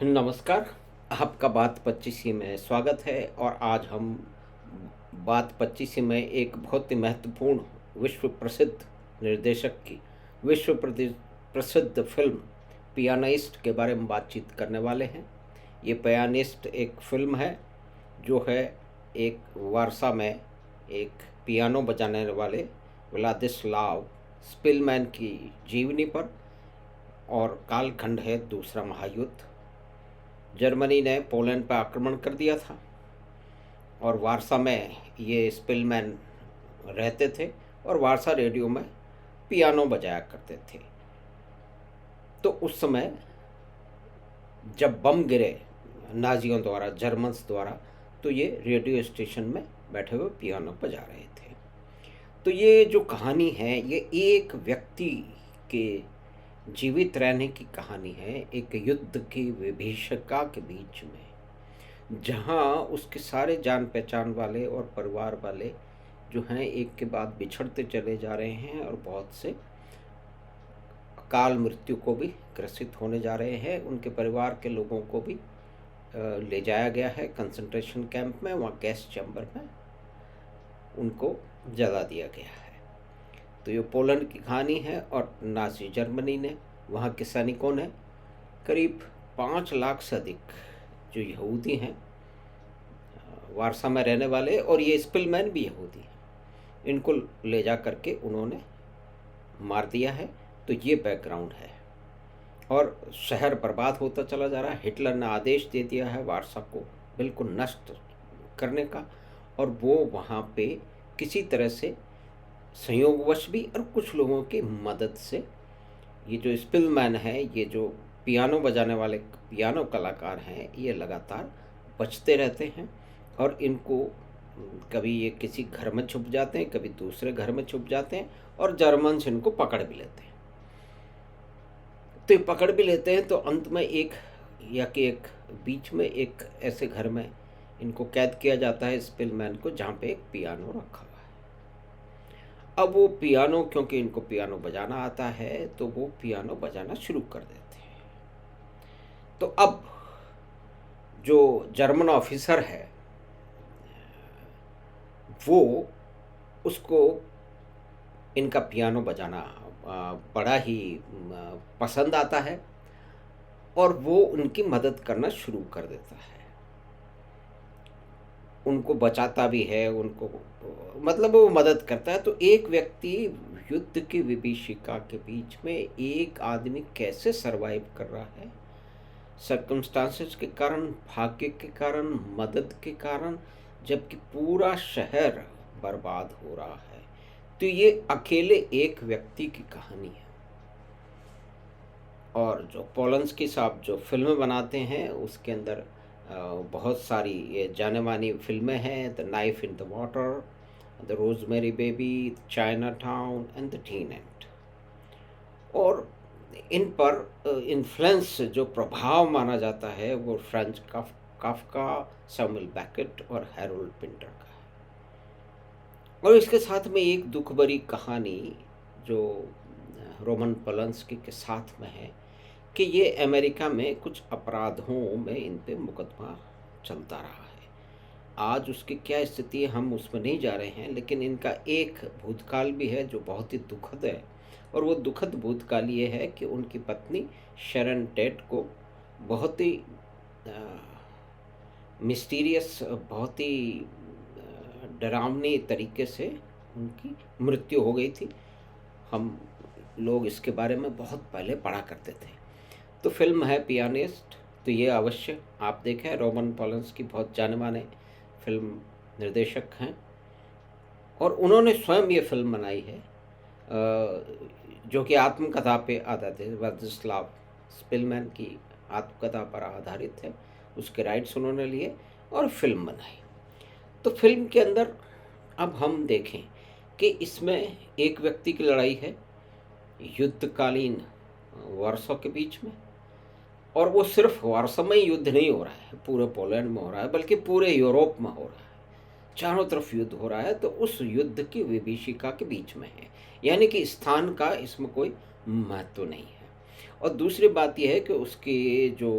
नमस्कार। आपका बात 25 में स्वागत है और आज हम बात 25 में एक बहुत ही महत्वपूर्ण विश्व प्रसिद्ध निर्देशक की प्रसिद्ध फिल्म पियानिस्ट के बारे में बातचीत करने वाले हैं। ये पियानिस्ट एक फिल्म है जो है एक वारसा में एक पियानो बजाने वाले व्लादिस्लाव स्पिलमैन की जीवनी पर, और कालखंड है दूसरा महायुद्ध। जर्मनी ने पोलैंड पर आक्रमण कर दिया था और वारसा में ये स्पिलमैन रहते थे और वारसा रेडियो में पियानो बजाया करते थे। तो उस समय जब बम गिरे नाजियों द्वारा, जर्मन्स द्वारा, तो ये रेडियो स्टेशन में बैठे हुए पियानो बजा रहे थे। तो ये जो कहानी है ये एक व्यक्ति के जीवित रहने की कहानी है, एक युद्ध की विभीषिका के बीच में, जहाँ उसके सारे जान पहचान वाले और परिवार वाले जो हैं एक के बाद बिछड़ते चले जा रहे हैं और बहुत से अकाल मृत्यु को भी ग्रसित होने जा रहे हैं। उनके परिवार के लोगों को भी ले जाया गया है कंसंट्रेशन कैंप में, वहाँ गैस चैम्बर में उनको जला दिया गया है। तो ये पोलैंड की कहानी है और नाज़ी जर्मनी ने, वहाँ के सैनिकों ने करीब 5 लाख से अधिक जो यहूदी हैं वारसा में रहने वाले, और ये स्पिलमैन भी यहूदी हैं, इनको ले जा करके उन्होंने मार दिया है। तो ये बैकग्राउंड है और शहर बर्बाद होता चला जा रहा है। हिटलर ने आदेश दे दिया है वारसा को बिल्कुल नष्ट करने का, और वो वहाँ पे किसी तरह से संयोगवश भी और कुछ लोगों की मदद से ये जो स्पिलमैन है, ये जो पियानो बजाने वाले पियानो कलाकार हैं, ये लगातार बचते रहते हैं और इनको कभी ये किसी घर में छुप जाते हैं, कभी दूसरे घर में छुप जाते हैं और जर्मन्स इनको पकड़ भी लेते हैं। तो ये पकड़ भी लेते हैं तो अंत में एक बीच में एक ऐसे घर में इनको कैद किया जाता है स्पिलमैन को, जहाँ पे एक पियानो रखा हुआ है। अब वो पियानो, क्योंकि इनको पियानो बजाना आता है, तो वो पियानो बजाना शुरू कर देते हैं। तो अब जो जर्मन ऑफिसर है वो उसको इनका पियानो बजाना बड़ा ही पसंद आता है और वो उनकी मदद करना शुरू कर देता है, उनको बचाता भी है, उनको मतलब वो मदद करता है। तो एक व्यक्ति युद्ध की विभीषिका के बीच में एक आदमी कैसे सरवाइव कर रहा है, सर्कमस्टांसेस के कारण, भाग्य के कारण, मदद के कारण, जबकि पूरा शहर बर्बाद हो रहा है। तो ये अकेले एक व्यक्ति की कहानी है। और जो पोलंस्की साहब जो फिल्में बनाते हैं उसके अंदर बहुत सारी ये जाने मानी फिल्में हैं, the knife in the water, the rosemary baby, China town and the tin and. और इन पर इन्फ्लुएंस, जो प्रभाव माना जाता है, वो फ्रेंच काफ्का, सैमुअल बेकेट और हैरोल्ड पिंटर का है। और इसके साथ में एक दुख भरी कहानी जो रोमन पोलंस्की के साथ में है कि ये अमेरिका में कुछ अपराधों में इन पे मुकदमा चलता रहा है। आज उसकी क्या स्थिति है हम उसमें नहीं जा रहे हैं, लेकिन इनका एक भूतकाल भी है जो बहुत ही दुखद है। और वो दुखद भूतकाल ये है कि उनकी पत्नी शरन टेट को बहुत ही मिस्टीरियस, बहुत ही डरावनी तरीके से उनकी मृत्यु हो गई थी। हम लोग इसके बारे में बहुत पहले पढ़ा करते थे। तो फिल्म है पियानिस्ट, तो ये अवश्य आप देखें। रोमन पोलंस्की बहुत जाने माने फिल्म निर्देशक हैं और उन्होंने स्वयं ये फिल्म बनाई है जो कि आत्मकथा पे आधारित है, व्लादिस्लाव स्पिलमैन की आत्मकथा पर आधारित है। उसके राइट्स उन्होंने लिए और फिल्म बनाई। तो फिल्म के अंदर अब हम देखें कि इसमें एक व्यक्ति की लड़ाई है युद्धकालीन वारसो के बीच में, और वो सिर्फ वारसो में ही युद्ध नहीं हो रहा है, पूरे पोलैंड में हो रहा है, बल्कि पूरे यूरोप में हो रहा है, चारों तरफ युद्ध हो रहा है। तो उस युद्ध की विभीषिका के बीच में है, यानी कि स्थान का इसमें कोई महत्व नहीं है। और दूसरी बात ये है कि उसके जो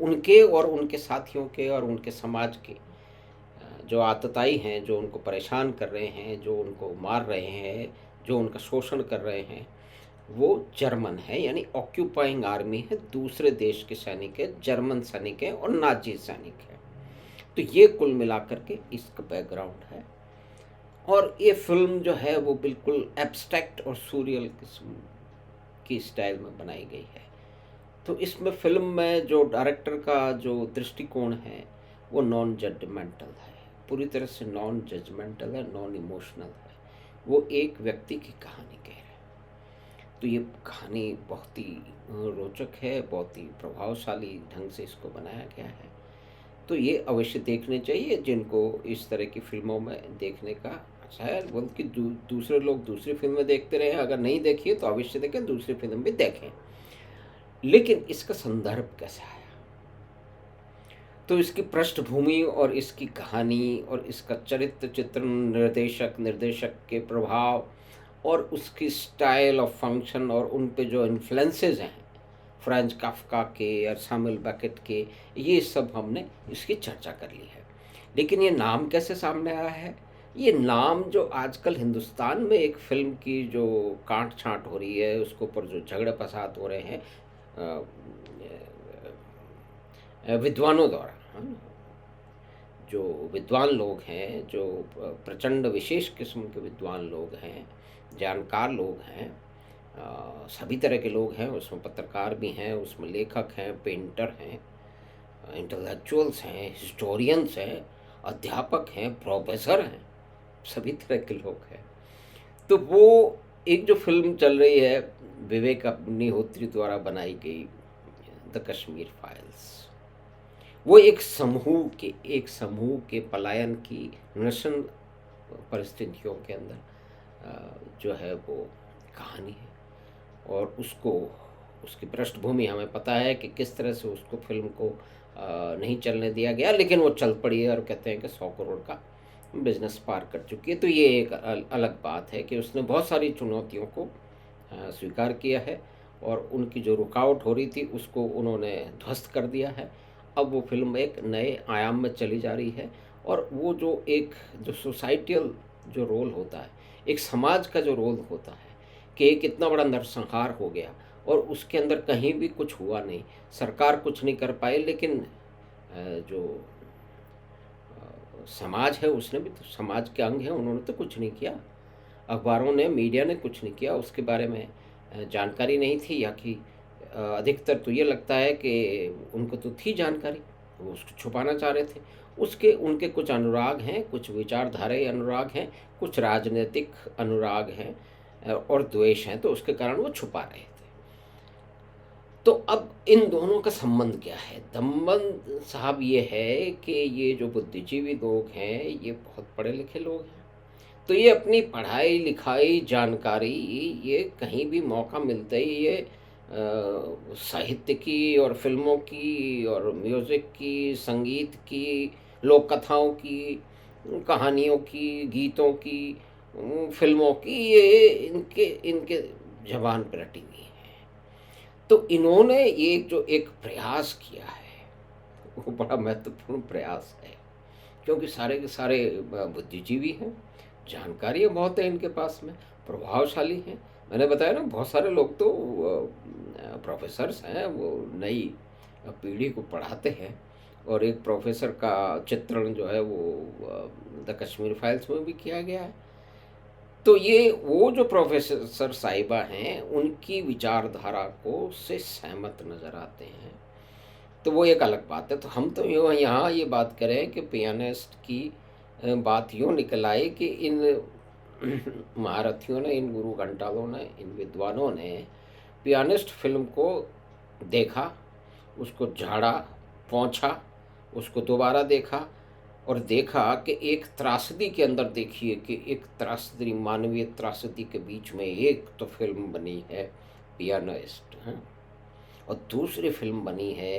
उनके और उनके साथियों के और उनके समाज के जो आतताई हैं, जो उनको परेशान कर रहे हैं, जो उनको मार रहे हैं, जो उनका शोषण कर रहे हैं, वो जर्मन है, यानी ऑक्यूपाइंग आर्मी है, दूसरे देश के सैनिक है, जर्मन सैनिक है और नाजी सैनिक है। तो ये कुल मिलाकर के इसका बैकग्राउंड है। और ये फिल्म जो है वो बिल्कुल एब्स्ट्रैक्ट और सूरियल किस्म की स्टाइल में बनाई गई है। तो इसमें फिल्म में जो डायरेक्टर का जो दृष्टिकोण है वो नॉन जजमेंटल है, पूरी तरह से नॉन जजमेंटल है, नॉन इमोशनल है। वो एक व्यक्ति की कहानी कह रहे हैं। तो ये कहानी बहुत ही रोचक है, बहुत ही प्रभावशाली ढंग से इसको बनाया गया है। तो ये अवश्य देखने चाहिए जिनको इस तरह की फिल्मों में देखने का शायद बल्कि दूसरे लोग दूसरी फिल्में देखते रहे, अगर नहीं देखी है तो अवश्य देखें, दूसरी फिल्म भी देखें। लेकिन इसका संदर्भ कैसा है, तो इसकी पृष्ठभूमि और इसकी कहानी और इसका चरित्र चित्रण, निर्देशक के प्रभाव और उसकी स्टाइल ऑफ फंक्शन और उन पे जो इन्फ्लुएंसेस हैं फ्रेंच काफ्का के और सैमुअल बेकेट के, ये सब हमने इसकी चर्चा कर ली है। लेकिन ये नाम कैसे सामने आया है? ये नाम जो आजकल हिंदुस्तान में एक फिल्म की जो कांट छांट हो रही है, उसके ऊपर जो झगड़े फसाद हो रहे हैं विद्वानों द्वारा, है ना? जो विद्वान लोग हैं, जो प्रचंड विशेष किस्म के विद्वान लोग हैं, जानकार लोग हैं, सभी तरह के लोग हैं, उसमें पत्रकार भी हैं, उसमें लेखक हैं, पेंटर हैं, इंटेलेक्चुअल्स हैं, हिस्टोरियंस हैं, अध्यापक हैं, प्रोफेसर हैं, सभी तरह के लोग हैं। तो वो एक जो फिल्म चल रही है विवेक अग्निहोत्री द्वारा बनाई गई द कश्मीर फाइल्स, वो एक समूह के पलायन की नृशंस परिस्थितियों के अंदर जो है वो कहानी है। और उसकी पृष्ठभूमि हमें पता है कि किस तरह से उसको फिल्म को नहीं चलने दिया गया, लेकिन वो चल पड़ी है और कहते हैं कि 100 करोड़ का बिजनेस पार कर चुकी है। तो ये एक अलग बात है कि उसने बहुत सारी चुनौतियों को स्वीकार किया है और उनकी जो रुकावट हो रही थी उसको उन्होंने ध्वस्त कर दिया है। अब वो फिल्म एक नए आयाम में चली जा रही है और वो जो सोसाइटियल जो रोल होता है, एक समाज का जो रोल होता है कि एक इतना बड़ा नरसंहार हो गया और उसके अंदर कहीं भी कुछ हुआ नहीं, सरकार कुछ नहीं कर पाई, लेकिन जो समाज है उसने भी, तो समाज के अंग हैं, उन्होंने तो कुछ नहीं किया। अखबारों ने, मीडिया ने कुछ नहीं किया, उसके बारे में जानकारी नहीं थी, या कि अधिकतर तो ये लगता है कि उनको तो थी जानकारी, वो उसको छुपाना चाह रहे थे। उनके कुछ अनुराग हैं, कुछ विचारधाराई अनुराग हैं, कुछ राजनीतिक अनुराग हैं और द्वेष हैं, तो उसके कारण वो छुपा रहे थे। तो अब इन दोनों का संबंध क्या है? संबंध साहब ये है कि ये जो बुद्धिजीवी लोग हैं ये बहुत पढ़े लिखे लोग हैं, तो ये अपनी पढ़ाई लिखाई जानकारी ये कहीं भी मौका मिलते ही ये साहित्य की और फिल्मों की और म्यूज़िक की, संगीत की, लोक कथाओं की, कहानियों की, गीतों की, फिल्मों की, ये इनके इनके ज़बान पर रटी हुई है। तो इन्होंने ये जो एक प्रयास किया है वो बड़ा महत्वपूर्ण प्रयास है, क्योंकि सारे के सारे बुद्धिजीवी हैं, जानकारियाँ बहुत हैं इनके पास में, प्रभावशाली हैं। मैंने बताया ना, बहुत सारे लोग तो प्रोफेसर्स हैं, वो नई पीढ़ी को पढ़ाते हैं। और एक प्रोफेसर का चित्रण जो है वो द कश्मीर फाइल्स में भी किया गया है। तो ये वो जो प्रोफेसर साहिबा हैं उनकी विचारधारा को से सहमत नज़र आते हैं, तो वो एक अलग बात है। तो हम तो यहाँ ये बात करें कि पियानिस्ट की बात यूँ निकल आई कि इन महारथियों ने, इन गुरु घंटालों ने, इन विद्वानों ने पियानिस्ट फिल्म को देखा, उसको झाड़ा, पोंछा, उसको दोबारा देखा और देखा कि एक त्रासदी के अंदर, देखिए कि एक त्रासदी, मानवीय त्रासदी के बीच में एक तो फिल्म बनी है पियानिस्ट, हैं, और दूसरी फिल्म बनी है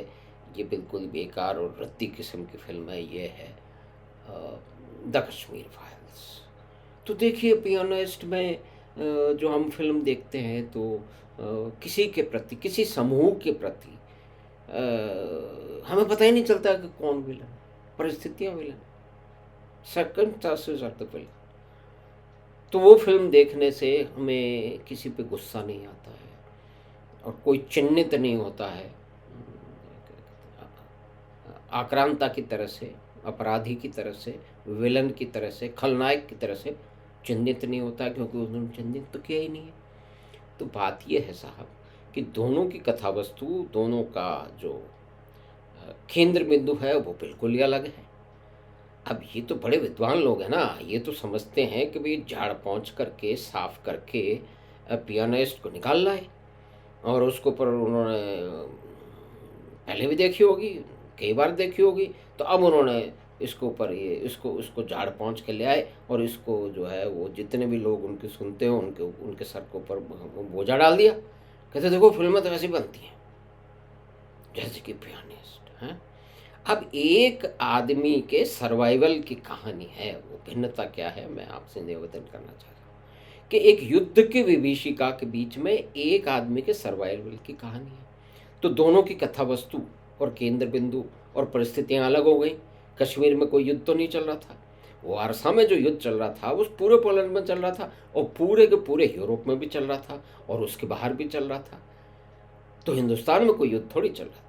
ये बिल्कुल बेकार और रद्दी किस्म की फिल्म है, ये है द कश्मीर फाइल्स। तो देखिए पियानिस्ट में जो हम फिल्म देखते हैं तो किसी के प्रति, किसी समूह के प्रति हमें पता ही नहीं चलता कि कौन विलन, परिस्थितियाँ villain, circumstances are the villain. तो वो फिल्म देखने से हमें किसी पे गुस्सा नहीं आता है और कोई चिन्हित नहीं होता है आक्रांता की तरह से, अपराधी की तरह से, विलन की तरह से, खलनायक की तरह से चिन्हित नहीं होता, क्योंकि उन्होंने चिन्हित तो किया ही नहीं है। तो बात यह है साहब कि दोनों की कथा वस्तु, दोनों का जो केंद्र बिंदु है वो बिल्कुल ही अलग है। अब ये तो बड़े विद्वान लोग हैं ना, ये तो समझते हैं कि भाई झाड़ पोंछ करके, साफ करके पियानिस्ट को निकाल लाए, और उसको पर उन्होंने पहले भी देखी होगी, कई बार देखी होगी, तो अब उन्होंने इसको ऊपर ये इसको उसको झाड़ पोंछ के ले आए, और इसको जो है वो जितने भी लोग उनके सुनते हो उनके उनके सर के ऊपर बोझा डाल दिया। कहते देखो फिल्में तो ऐसी बनती हैं जैसे कि पियानिस्ट हैं। अब एक आदमी के सर्वाइवल की कहानी है, वो भिन्नता क्या है मैं आपसे निवेदन करना चाह रहा हूँ कि एक युद्ध के विभीषिका के बीच में एक आदमी के सर्वाइवल की कहानी है। तो दोनों की कथा वस्तु और केंद्र बिंदु और परिस्थितियां अलग हो गई। कश्मीर में कोई युद्ध तो नहीं चल रहा था, वारसा में जो युद्ध चल रहा था वो पूरे पोलैंड में चल रहा था, और पूरे के पूरे यूरोप में भी चल रहा था, और उसके बाहर भी चल रहा था। तो हिंदुस्तान में कोई युद्ध थोड़ी चल रहा था।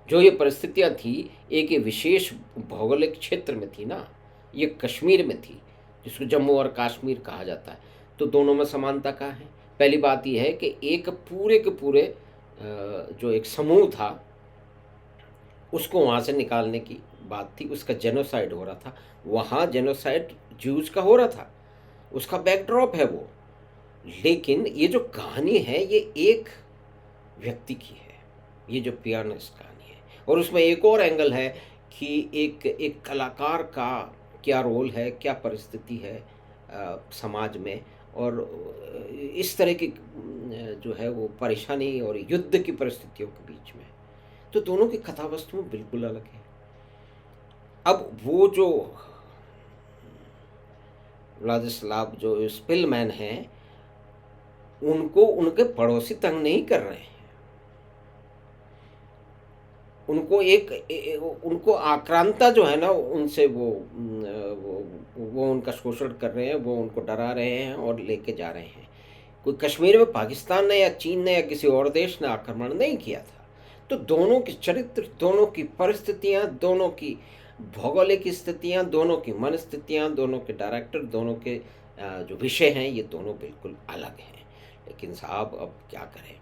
जो ये परिस्थितियां थी एक ये विशेष भौगोलिक क्षेत्र में थी ना, ये कश्मीर में थी, जिसको जम्मू और कश्मीर कहा जाता है। तो दोनों में समानता कहाँ है? पहली बात यह है कि एक पूरे के पूरे जो एक समूह था उसको वहाँ से निकालने की बात थी, उसका जेनोसाइड हो रहा था। वहाँ जेनोसाइड ज्यूज का हो रहा था, उसका बैकड्रॉप है वो। लेकिन ये जो कहानी है ये एक व्यक्ति की है, ये जो पियानिस्ट कहानी है। और उसमें एक और एंगल है कि एक कलाकार का क्या रोल है, क्या परिस्थिति है समाज में, और इस तरह की जो है वो परेशानी और युद्ध की परिस्थितियों के बीच में। तो दोनों की कथा वस्तु बिल्कुल अलग है। अब वो जो व्लादिस्लाव जो स्पिलमैन हैं उनको उनके पड़ोसी तंग नहीं कर रहे हैं, उनको आक्रांता जो है ना उनसे वो उनका शोषण कर रहे हैं, वो उनको डरा रहे हैं और लेके जा रहे हैं। कोई कश्मीर में पाकिस्तान ने या चीन ने या किसी और देश ने आक्रमण नहीं किया था। तो दोनों के चरित्र, दोनों की परिस्थितियां, दोनों की भौगोलिक स्थितियां, दोनों की मनस्थितियां, दोनों के डायरेक्टर, दोनों के जो विषय हैं ये दोनों बिल्कुल अलग हैं। लेकिन साहब अब क्या करें,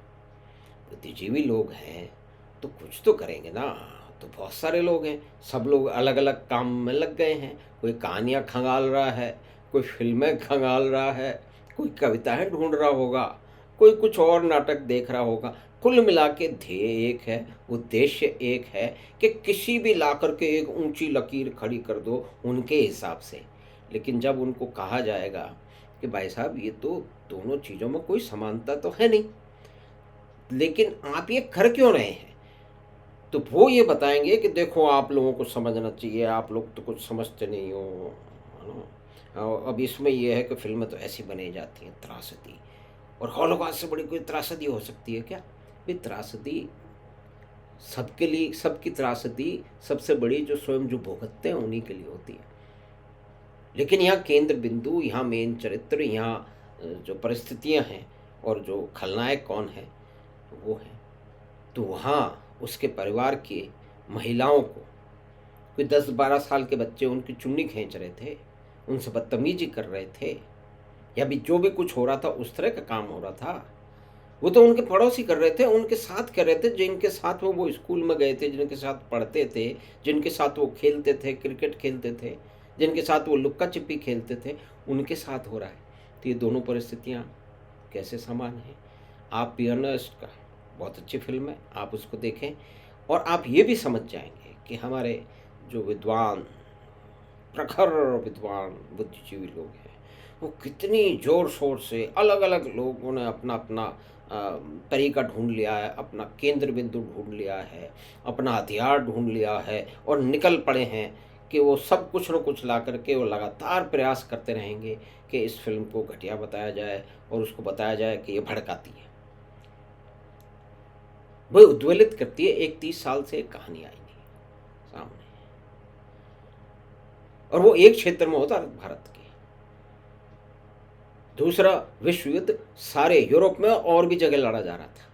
बुद्धिजीवी लोग हैं तो कुछ तो करेंगे ना। तो बहुत सारे लोग हैं, सब लोग अलग अलग काम में लग गए हैं। कोई कहानियाँ खंगाल रहा है, कोई फिल्में खंगाल रहा है, कोई कविताएं ढूंढ रहा होगा, कोई कुछ और नाटक देख रहा होगा। कुल मिला के ध्येय एक है, उद्देश्य एक है कि किसी भी ला करके एक ऊंची लकीर खड़ी कर दो उनके हिसाब से। लेकिन जब उनको कहा जाएगा कि भाई साहब ये तो दोनों चीज़ों में कोई समानता तो है नहीं, लेकिन आप ये कर क्यों रहे हैं, तो वो ये बताएंगे कि देखो आप लोगों को समझना चाहिए, आप लोग तो कुछ समझते नहीं हो, है ना। अब इसमें ये है कि फिल्में तो ऐसी बनाई जाती हैं, त्रासदी, और हॉलोकॉस्ट से बड़ी कोई त्रासदी हो सकती है क्या? ये त्रासदी सबके लिए, सबकी त्रासदी सबसे बड़ी जो स्वयं जो भुगतते हैं उन्हीं के लिए होती है। लेकिन यहाँ केंद्र बिंदु, यहाँ मेन चरित्र, यहाँ जो परिस्थितियाँ हैं और जो खलनायक कौन है वो है। तो वहाँ उसके परिवार की महिलाओं को, कोई 10-12 साल के बच्चे उनकी चुन्नी खींच रहे थे, उनसे बदतमीजी कर रहे थे, या भी जो भी कुछ हो रहा था उस तरह का काम हो रहा था, वो तो उनके पड़ोसी कर रहे थे, उनके साथ कर रहे थे, जिनके साथ वो स्कूल में गए थे, जिनके साथ पढ़ते थे, जिनके साथ वो खेलते थे, क्रिकेट खेलते थे, जिनके साथ वो लुक्का छिपी खेलते थे, उनके साथ हो रहा है। तो ये दोनों परिस्थितियाँ कैसे समान हैं? आप पियानिस्ट का बहुत अच्छी फिल्म है, आप उसको देखें और आप ये भी समझ जाएंगे कि हमारे जो विद्वान, प्रखर विद्वान बुद्धिजीवी लोग हैं वो कितनी ज़ोर शोर से, अलग अलग लोगों ने अपना अपना तरीका ढूंढ लिया है, अपना केंद्र बिंदु ढूंढ लिया है, अपना हथियार ढूंढ लिया है, और निकल पड़े हैं कि वो सब कुछ न कुछ ला करके वो लगातार प्रयास करते रहेंगे कि इस फिल्म को घटिया बताया जाए और उसको बताया जाए कि ये भड़काती है। वह उद्वेलित करती है। एक 30 साल से एक कहानी आई नहीं सामने, और वो एक क्षेत्र में होता भारत के। दूसरा विश्व युद्ध सारे यूरोप में और भी जगह लड़ा जा रहा था,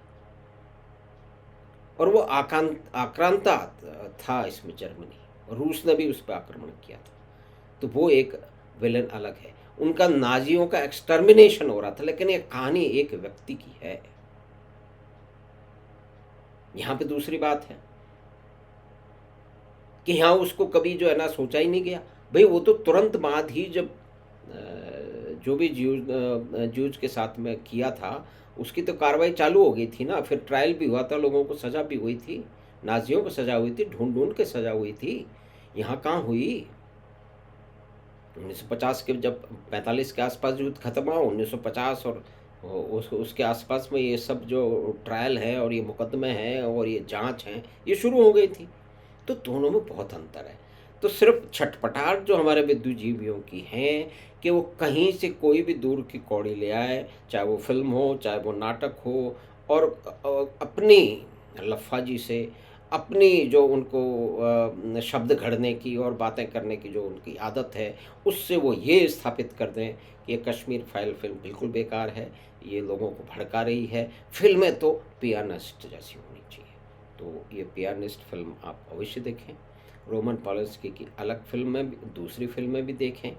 और वो आक्रांता था इसमें जर्मनी, और रूस ने भी उस पर आक्रमण किया था। तो वो एक विलन अलग है, उनका नाजियों का एक्सटर्मिनेशन हो रहा था, लेकिन ये कहानी एक व्यक्ति की है। यहाँ पे दूसरी बात है कि यहाँ उसको कभी जो है ना सोचा ही नहीं गया। भाई वो तो तुरंत बाद ही जब जो भी ज्यूज के साथ में किया था उसकी तो कार्रवाई चालू हो गई थी ना, फिर ट्रायल भी हुआ था, लोगों को सज़ा भी हुई थी, नाजियों को सज़ा हुई थी, ढूंढ ढूंढ के सज़ा हुई थी। यहाँ कहाँ हुई? 1950 के जब 45 के आसपास युद्ध खत्म हुआ, 1950 और उसके आसपास में ये सब जो ट्रायल है और ये मुकदमे हैं और ये जांच हैं, ये शुरू हो गई थी। तो दोनों में बहुत अंतर है। तो सिर्फ छटपटाहट जो हमारे बुद्धिजीवियों की हैं कि वो कहीं से कोई भी दूर की कौड़ी ले आए, चाहे वो फिल्म हो, चाहे वो नाटक हो, और अपनी लफ़ाजी से, अपनी जो उनको शब्द घड़ने की और बातें करने की जो उनकी आदत है, उससे वो ये स्थापित कर दें कि ये कश्मीर फाइल फिल्म बिल्कुल बेकार है, ये लोगों को भड़का रही है, फिल्में तो पियानिस्ट जैसी होनी चाहिए। तो ये पियानिस्ट फिल्म आप अवश्य देखें। रोमन पॉलंस्की की अलग फिल्में भी, दूसरी फिल्में भी देखें।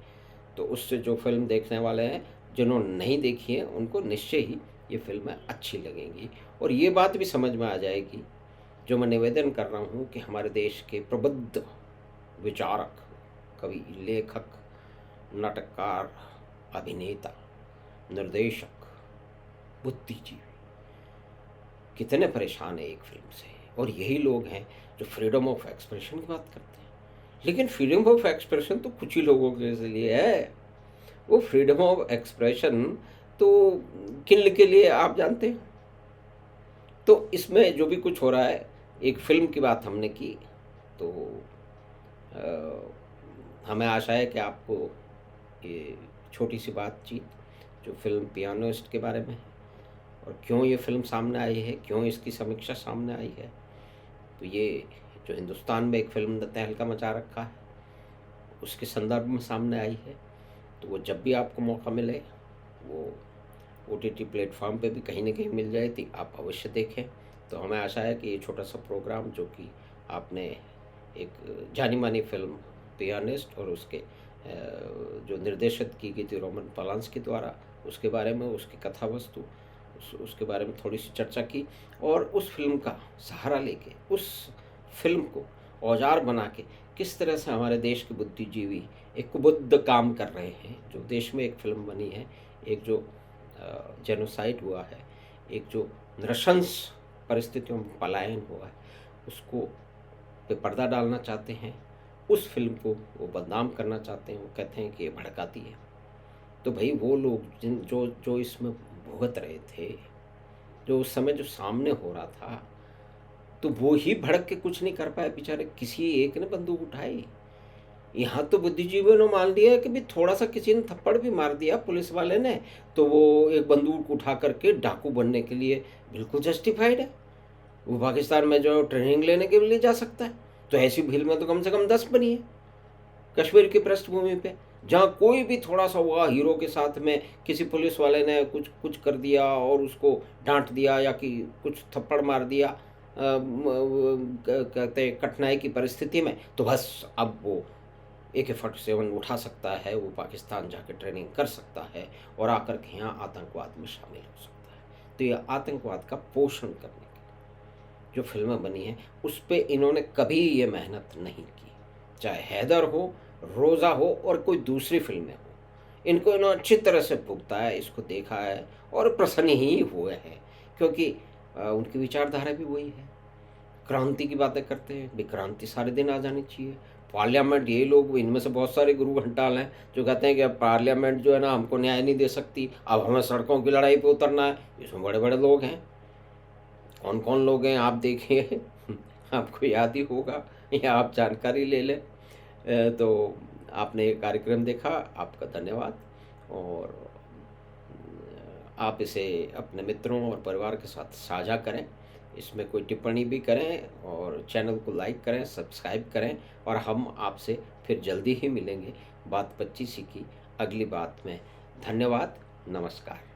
तो उससे जो फिल्म देखने वाले हैं, जिन्होंने नहीं देखी है, उनको निश्चय ही ये फिल्में अच्छी लगेंगी, और ये बात भी समझ में आ जाएगी जो मैं निवेदन कर रहा हूँ कि हमारे देश के प्रबुद्ध विचारक, कवि, लेखक, नाटककार, अभिनेता, निर्देशक, बुद्धिजीवी कितने परेशान है एक फिल्म से, और यही लोग हैं जो फ्रीडम ऑफ एक्सप्रेशन की बात करते हैं। लेकिन फ्रीडम ऑफ एक्सप्रेशन तो कुछ ही लोगों के लिए है। वो फ्रीडम ऑफ एक्सप्रेशन तो किन के लिए आप जानते हैं? तो इसमें जो भी कुछ हो रहा है, एक फिल्म की बात हमने की, तो हमें आशा है कि आपको ये छोटी सी बातचीत जो फिल्म पियानिस्ट के बारे में है और क्यों ये फिल्म सामने आई है, क्यों इसकी समीक्षा सामने आई है, तो ये जो हिंदुस्तान में एक फिल्म ने तहलका मचा रखा है उसके संदर्भ में सामने आई है। तो वो जब भी आपको मौका मिले, वो OTT प्लेटफॉर्म पे भी कहीं ना कहीं मिल जाए थी, आप अवश्य देखें। तो हमें आशा है कि ये छोटा सा प्रोग्राम जो कि आपने एक जानी मानी फिल्म पियानिस्ट और उसके जो निर्देशित की गई थी रोमन पोलांस्की द्वारा, उसके बारे में, उसकी कथा वस्तु, उसके बारे में थोड़ी सी चर्चा की, और उस फिल्म का सहारा लेके उस फिल्म को औजार बना के किस तरह से हमारे देश के बुद्धिजीवी एक कुबुद्ध काम कर रहे हैं। जो देश में एक फिल्म बनी है, एक जो जेनोसाइड हुआ है, एक जो नृशंस परिस्थितियों में पलायन हुआ है, उसको पे पर्दा डालना चाहते हैं, उस फिल्म को वो बदनाम करना चाहते हैं, वो कहते हैं कि ये भड़काती है। तो भाई वो लोग जिन जो जो इसमें भुगत रहे थे, जो उस समय जो सामने हो रहा था, तो वो ही भड़क के कुछ नहीं कर पाए बेचारे, किसी एक ने बंदूक उठाई। यहाँ तो बुद्धिजीवियों ने मान लिया कि भी थोड़ा सा किसी ने थप्पड़ भी मार दिया पुलिस वाले ने, तो वो एक बंदूक उठा करके डाकू बनने के लिए बिल्कुल जस्टिफाइड है। वो पाकिस्तान में जो ट्रेनिंग लेने के लिए जा सकता है, तो ऐसी भीड़ में तो कम से कम 10 बनी है कश्मीर की पृष्ठभूमि पे, जहाँ कोई भी थोड़ा सा हुआ, हीरो के साथ में किसी पुलिस वाले ने कुछ कुछ कर दिया और उसको डांट दिया या कि कुछ थप्पड़ मार दिया, कहते कठिनाई की परिस्थिति में, तो बस अब वो AK-47 उठा सकता है, वो पाकिस्तान जाके ट्रेनिंग कर सकता है और आकर के यहाँ आतंकवाद में शामिल हो सकता है। तो ये आतंकवाद का पोषण करने के लिए जो फिल्में बनी हैं, उस पर इन्होंने कभी ये मेहनत नहीं की। चाहे हैदर हो, रोज़ा हो और कोई दूसरी फिल्में हो, इनको इन्होंने अच्छी तरह से भुगता है, इसको देखा है और प्रसन्न ही हुए हैं, क्योंकि उनकी विचारधारा भी वही है। क्रांति की बातें करते हैं, भी क्रांति सारे दिन आ जानी चाहिए। पार्लियामेंट, ये लोग, इनमें से बहुत सारे गुरु घंटाल हैं जो कहते हैं कि अब पार्लियामेंट जो है ना हमको न्याय नहीं दे सकती, अब हमें सड़कों की लड़ाई पे उतरना है। इसमें बड़े बड़े लोग हैं, कौन कौन लोग हैं आप देखिए आपको याद ही होगा या आप जानकारी ले लें। तो आपने ये कार्यक्रम देखा, आपका धन्यवाद, और आप इसे अपने मित्रों और परिवार के साथ साझा करें इसमें कोई टिप्पणी भी करें और चैनल को लाइक करें, सब्सक्राइब करें। और हम आपसे फिर जल्दी ही मिलेंगे बात 25 की अगली बात में। धन्यवाद, नमस्कार।